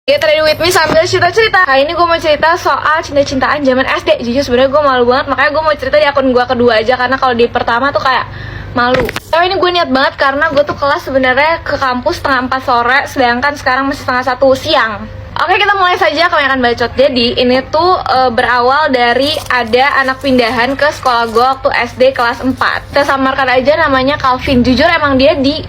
Get ready with me sambil cerita-cerita. Kali ini gue mau cerita soal cinta-cintaan zaman SD. Jujur sebenarnya gue malu banget, makanya gue mau cerita di akun gue kedua aja, karena kalau di pertama tuh kayak malu. Tapi ini gue niat banget karena gue tuh kelas sebenarnya ke kampus setengah 4 sore, sedangkan sekarang masih setengah 1 siang. Oke, kita mulai saja kebanyakan bacot. Jadi ini tuh berawal dari ada anak pindahan ke sekolah gue waktu SD kelas 4. Kita samarkan aja namanya Calvin. Jujur emang dia di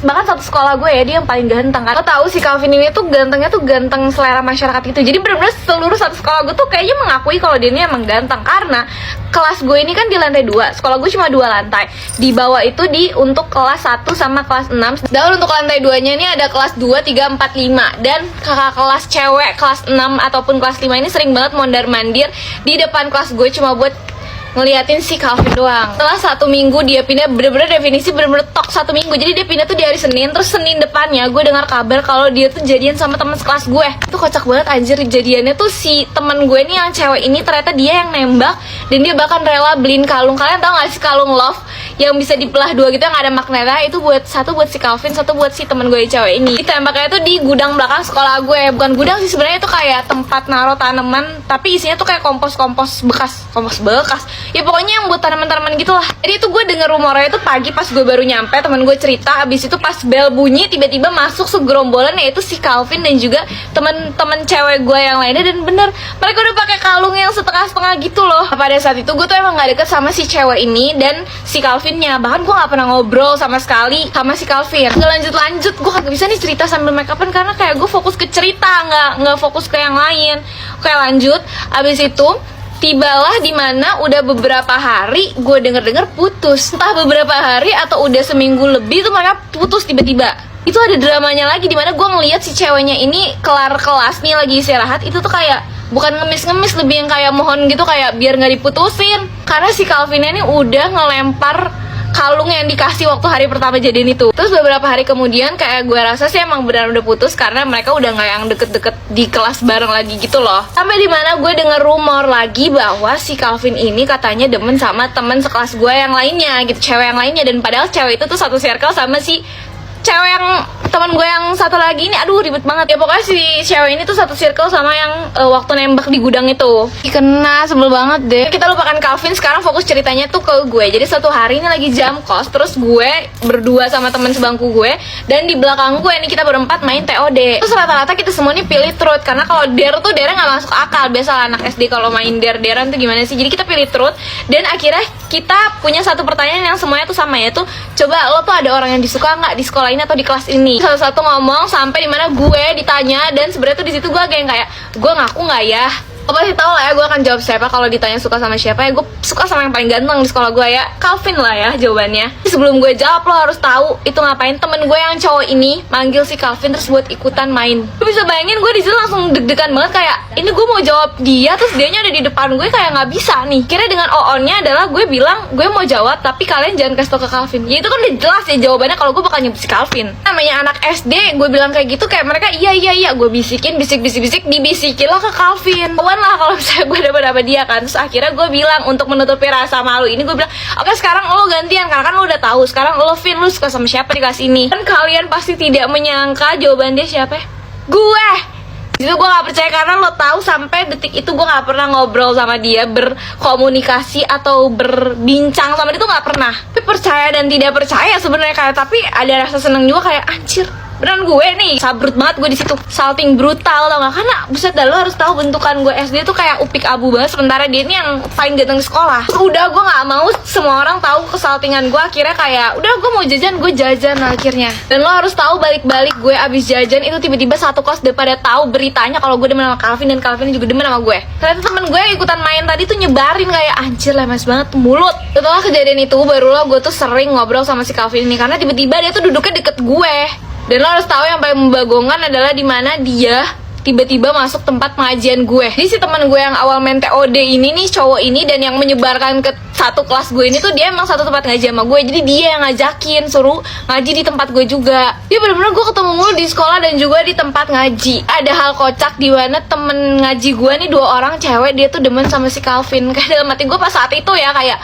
bahkan satu sekolah gue ya, dia yang paling ganteng kan. Lo tahu si Calvin ini tuh gantengnya tuh ganteng selera masyarakat gitu. Jadi bener-bener seluruh satu sekolah gue tuh kayaknya mengakui kalau dia ini emang ganteng. Karena kelas gue ini kan di lantai 2. Sekolah gue cuma 2 lantai. Di bawah itu untuk kelas 1 sama kelas 6. Dan untuk lantai 2-nya ini ada kelas 2, 3, 4, 5. Dan kakak kelas cewek kelas 6 ataupun kelas 5 ini sering banget mondar-mandir di depan kelas gue cuma buat ngeliatin si Calvin doang. Setelah 1 minggu dia pindah, bener-bener definisi bener-bener tok 1 minggu. Jadi dia pindah tuh di hari Senin, terus Senin depannya gue dengar kabar kalau dia tuh jadian sama teman sekelas gue. Itu kocak banget anjir, jadiannya tuh si teman gue nih yang cewek ini ternyata dia yang nembak, dan dia bahkan rela beliin kalung. Kalian tau gak sih kalung love yang bisa dibelah 2 gitu yang ada magnetnya? Itu satu buat si Calvin, satu buat si teman gue yang cewek ini. Ditembaknya tuh di gudang belakang sekolah gue. Bukan gudang sih sebenarnya, itu kayak tempat naruh tanaman, tapi isinya tuh kayak kompos bekas. Ya pokoknya yang buat tanaman-tanaman gitu lah. Jadi itu gue denger rumornya itu pagi pas gue baru nyampe, temen gue cerita. Abis itu pas bel bunyi, tiba-tiba masuk segerombolan, yaitu si Calvin dan juga temen-temen cewek gue yang lainnya. Dan bener, mereka udah pakai kalung yang setengah-setengah gitu loh. Pada saat itu gue tuh emang gak deket sama si cewek ini dan si Calvinnya. Bahkan gue gak pernah ngobrol sama sekali sama si Calvin. Gak lanjut-lanjut, gue kagak bisa nih cerita sambil make upan karena kayak gue fokus ke cerita, nggak fokus ke yang lain. Oke, lanjut. Abis itu tibalah dimana udah beberapa hari gue denger putus. Entah beberapa hari atau udah seminggu lebih tuh mereka putus tiba-tiba. Itu ada dramanya lagi dimana gue ngeliat si ceweknya ini kelar kelas nih lagi istirahat. Itu tuh kayak bukan ngemis-ngemis, lebih yang kayak mohon gitu, kayak biar gak diputusin. Karena si Calvinnya ini udah ngelempar kalung yang dikasih waktu hari pertama jadian itu. Terus beberapa hari kemudian kayak gue rasa sih emang benar udah putus karena mereka udah gak yang deket-deket di kelas bareng lagi gitu loh. Sampai dimana gue denger rumor lagi bahwa si Calvin ini katanya demen sama temen sekelas gue yang lainnya gitu, cewek yang lainnya. Dan padahal cewek itu tuh satu circle sama si cewek yang teman gue yang satu lagi ini. Aduh ribet banget ya, pokoknya si cewek ini tuh satu circle sama yang waktu nembak di gudang itu. Kena sebel banget deh. Kita lupakan Calvin, sekarang fokus ceritanya tuh ke gue. Jadi suatu hari ini lagi jam kos, terus gue berdua sama teman sebangku gue, dan di belakang gue ini kita berempat main TOD. Terus rata-rata kita semua nih pilih truth, karena kalau dare tuh dare nggak masuk akal. Biasa anak SD kalau main dare-darean tuh gimana sih. Jadi kita pilih truth, dan akhirnya kita punya satu pertanyaan yang semuanya tuh sama, yaitu coba lo tuh ada orang yang disuka nggak di sekolah ini atau di kelas ini. Satu-satu ngomong sampai dimana gue ditanya, dan sebenarnya tuh di situ gue agak yang kayak, gue ngaku nggak ya? Lo pasti tau lah ya gue akan jawab siapa kalau ditanya suka sama siapa. Ya gue suka sama yang paling ganteng di sekolah gue ya, Calvin lah ya jawabannya. Sebelum gue jawab, lo harus tahu itu ngapain temen gue yang cowok ini manggil si Calvin terus buat ikutan main. Lo bisa bayangin gue di situ langsung deg-degan banget, kayak ini gue mau jawab dia terus dianya ada di depan gue, kayak nggak bisa nih. Kira dengan on-nya adalah gue bilang gue mau jawab tapi kalian jangan kasih tau ke Calvin. Ya itu kan udah jelas ya jawabannya kalau gue bakal nyebut si Calvin. Namanya anak SD, gue bilang kayak gitu kayak mereka iya gue bisikin dibisikin lah ke Calvin. Lah kalau misalnya gue dapet dia kan. Terus akhirnya gue bilang untuk menutupi rasa malu ini, gue bilang oke, sekarang lo gantian karena kan lo udah tahu sekarang lo Vin, lo suka sama siapa di kelas ini. Dan kalian pasti tidak menyangka jawaban dia siapa? Gue. Jadi gue gak percaya karena lo tahu sampai detik itu gue gak pernah ngobrol sama dia, berkomunikasi atau berbincang sama dia tuh gak pernah. Tapi percaya dan tidak percaya sebenarnya kayak, tapi ada rasa seneng juga kayak anjir. Beneran gue nih sabrut banget gue di situ, salting brutal tau gak? Karena buset dah, lo harus tahu bentukan gue SD tuh kayak upik abu banget, sementara dia ini yang paling ganteng di sekolah. Terus udah gue nggak mau semua orang tahu kesaltingan gue. Akhirnya kayak udah gue mau jajan, gue jajan akhirnya. Dan lo harus tahu balik-balik gue abis jajan itu tiba-tiba satu kelas udah pada tahu beritanya kalau gue demen sama Calvin, dan Calvin juga demen sama gue. Ternyata temen gue yang ikutan main tadi tuh nyebarin kayak anjir lemes banget mulut. Setelah kejadian itu barulah gue tuh sering ngobrol sama si Calvin ini karena tiba-tiba dia tuh duduknya deket gue. Dan lo harus tahu yang paling membagongkan adalah dimana dia tiba-tiba masuk tempat pengajian gue. Jadi si teman gue yang awal main TOD ini nih, cowok ini, dan yang menyebarkan ke satu kelas gue ini tuh dia emang satu tempat ngaji sama gue. Jadi dia yang ngajakin suruh ngaji di tempat gue juga. Dia bener-bener gue ketemu mulu di sekolah dan juga di tempat ngaji. Ada hal kocak di mana temen ngaji gue nih 2 orang cewek, dia tuh demen sama si Calvin. Kayak dalam hati gue pas saat itu ya kayak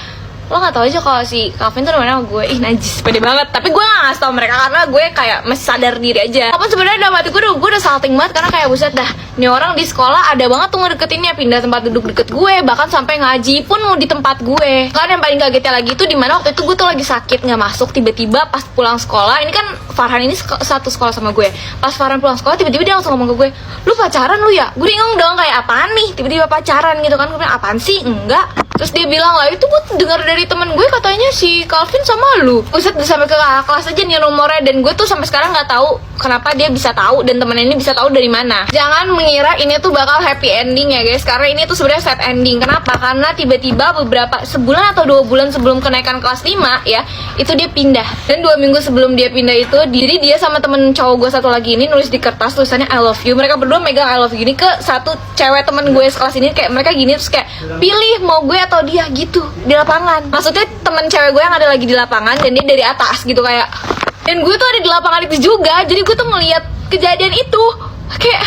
lo nggak tahu aja kalau si Calvin tuh namanya sama gue. Ih najis, pede banget. Tapi gue nggak ngasih tau mereka karena gue kayak masih sadar diri aja. Walaupun sebenarnya dalam hati gue udah salting banget karena kayak buset dah, nih orang di sekolah ada banget tuh ngedeketinnya, pindah tempat duduk deket gue, bahkan sampai ngaji pun mau di tempat gue. Kan yang paling kagetnya lagi tuh dimana waktu itu gue tuh lagi sakit nggak masuk, tiba-tiba pas pulang sekolah, ini kan Farhan ini satu sekolah sama gue. Pas Farhan pulang sekolah tiba-tiba dia langsung ngomong ke gue, lu pacaran lu ya? Gue bingung dong kayak apaan nih, tiba-tiba pacaran gitu kan. Gue bilang apaan sih? Enggak. Terus dia bilang lah, itu gue dengar dari temen gue katanya si Calvin sama lu. Buset, sampai ke kelas aja nih nomornya, dan gue tuh sampai sekarang nggak tahu kenapa dia bisa tahu dan temennya ini bisa tahu dari mana. Jangan mengira ini tuh bakal happy ending ya guys, karena ini tuh sebenarnya sad ending. Kenapa? Karena tiba-tiba beberapa sebulan atau 2 bulan sebelum kenaikan kelas 5 ya, itu dia pindah. Dan 2 minggu sebelum dia pindah itu, jadi dia sama temen cowok gue satu lagi ini nulis di kertas tulisannya I love you. Mereka berdua megang I love you ini ke satu cewek temen gue sekelas ini, kayak mereka gini terus kayak pilih mau gue atau dia gitu di lapangan. Maksudnya temen cewek gue yang ada lagi di lapangan dan dia dari atas gitu kayak, dan gue tuh ada di lapangan itu juga. Jadi gue tuh ngeliat kejadian itu kayak,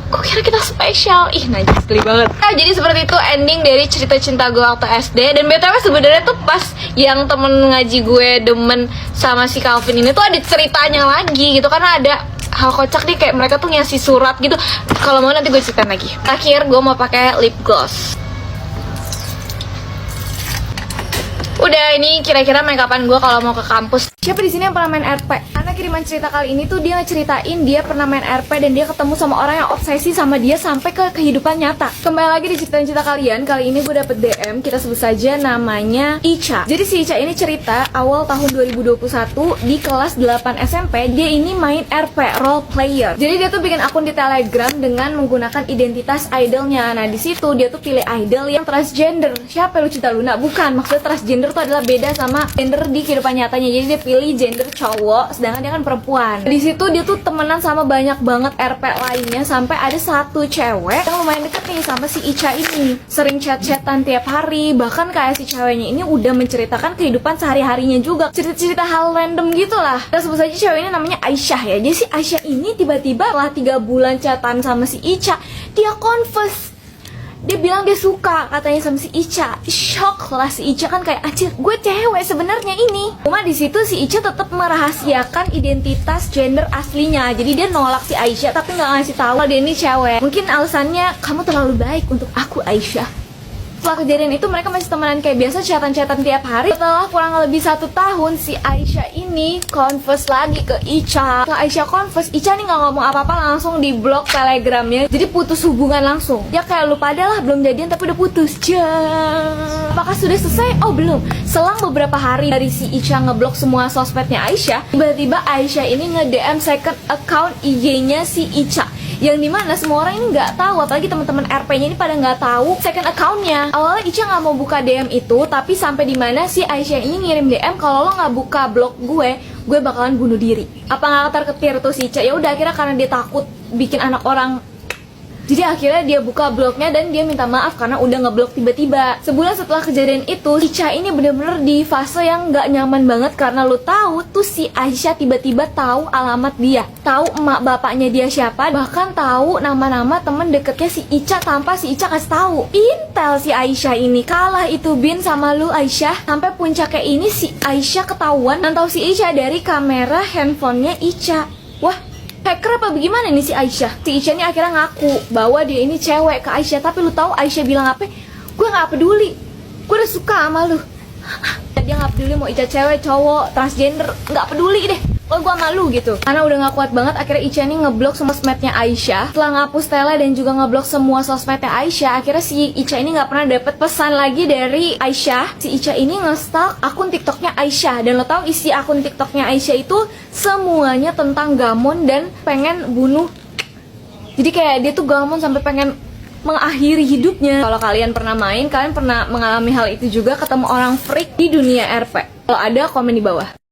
gue kira kita spesial. Ih najis geli banget. Nah, jadi seperti itu ending dari cerita cinta gue waktu SD. Dan BTW sebenarnya tuh pas yang temen ngaji gue demen sama si Calvin ini tuh ada ceritanya lagi gitu, karena ada hal kocak nih, kayak mereka tuh ngasih surat gitu. Kalau mau nanti gue ceritain lagi. Terakhir gue mau pakai lip gloss. Udah, ini kira-kira make upan gue kalau mau ke kampus. Siapa di sini yang pernah main RP? Karena kiriman cerita kali ini tuh dia ngeceritain dia pernah main RP dan dia ketemu sama orang yang obsesi sama dia sampai ke kehidupan nyata. Kembali lagi di cerita kalian. Kali ini gue dapet DM, kita sebut saja namanya Ica. Jadi si Ica ini cerita awal tahun 2021 di kelas 8 SMP dia ini main RP, role player. Jadi dia tuh bikin akun di Telegram dengan menggunakan identitas idolnya. Nah di situ dia tuh pilih idol yang transgender. Siapa lu Cinta Luna? Bukan, maksudnya transgender itu adalah beda sama gender di kehidupan nyatanya. Jadi dia pilih gender cowok, sedangkan dia kan perempuan. Di situ dia tuh temenan sama banyak banget RP lainnya, sampai ada satu cewek yang lumayan deket nih sama si Ica ini. Sering chat-chatan tiap hari, bahkan kayak si ceweknya ini udah menceritakan kehidupan sehari-harinya juga, cerita-cerita hal random gitu lah. Kita sebut saja cewek ini namanya Aisyah ya. Jadi si Aisyah ini tiba-tiba setelah 3 bulan chatan sama si Ica, dia confess. Dia bilang dia suka katanya sama si Ica. Shock lah si Ica kan kayak, anjir gue cewek sebenarnya ini. Cuma di situ si Ica tetap merahasiakan identitas gender aslinya. Jadi dia nolak si Aisyah tapi nggak ngasih tahu dia ini cewek. Mungkin alasannya, kamu terlalu baik untuk aku Aisyah. Setelah kejadian itu mereka masih temenan kayak biasa, chatan-chatan tiap hari. Setelah kurang lebih 1 tahun si Aisyah ini confess lagi ke Ica. Setelah Aisyah confess, Ica nih gak ngomong apa-apa, langsung di blok Telegramnya. Jadi putus hubungan langsung. Ya kayak lu pada lah belum jadian tapi udah putus. Apakah sudah selesai? Oh belum. Selang beberapa hari dari si Ica ngeblok semua sosmednya Aisyah, tiba-tiba Aisyah ini nge-DM second account IG-nya si Ica, yang dimana semua orang ini nggak tahu, apalagi teman-teman RP-nya ini pada nggak tahu second account-nya. Awalnya Ica nggak mau buka DM itu, tapi sampai dimana si Aisyah ini ngirim DM, kalau lo nggak buka blog gue bakalan bunuh diri. Apa nggak ketar-ketir tuh si Ica? Ya udah, akhirnya karena dia takut bikin anak orang, jadi akhirnya dia buka blognya dan dia minta maaf karena udah ngeblok tiba-tiba. Sebulan setelah kejadian itu, Ica ini bener-bener di fase yang nggak nyaman banget, karena lo tahu tuh si Aisyah tiba-tiba tahu alamat dia, tahu emak bapaknya dia siapa, bahkan tahu nama-nama temen deketnya si Ica tanpa si Ica kasih tahu. Intel si Aisyah ini kalah itu Bin sama lu Aisyah. Sampai puncaknya ini si Aisyah ketahuan nantau si Ica dari kamera handphonenya Ica. Wah, hacker apa bagaimana nih si Aisyah? Si Ica ini akhirnya ngaku bahwa dia ini cewek ke Aisyah. Tapi lu tahu Aisyah bilang apa? Gue gak peduli, gue udah suka sama lu. Dia gak peduli mau Ica cewek, cowok, transgender, gak peduli deh. Oh gue malu gitu. Karena udah gak kuat banget, akhirnya Ica ini ngeblok semua sosmednya Aisyah. Setelah ngapus tele dan juga ngeblok semua sosmednya Aisyah, akhirnya si Ica ini gak pernah dapet pesan lagi dari Aisyah. Si Ica ini nge-stalk akun TikToknya Aisyah. Dan lo tau isi akun TikToknya Aisyah itu semuanya tentang gamon dan pengen bunuh. Jadi kayak dia tuh gamon sampai pengen mengakhiri hidupnya. Kalau kalian pernah main, kalian pernah mengalami hal itu juga, ketemu orang freak di dunia RP? Kalau ada, komen di bawah.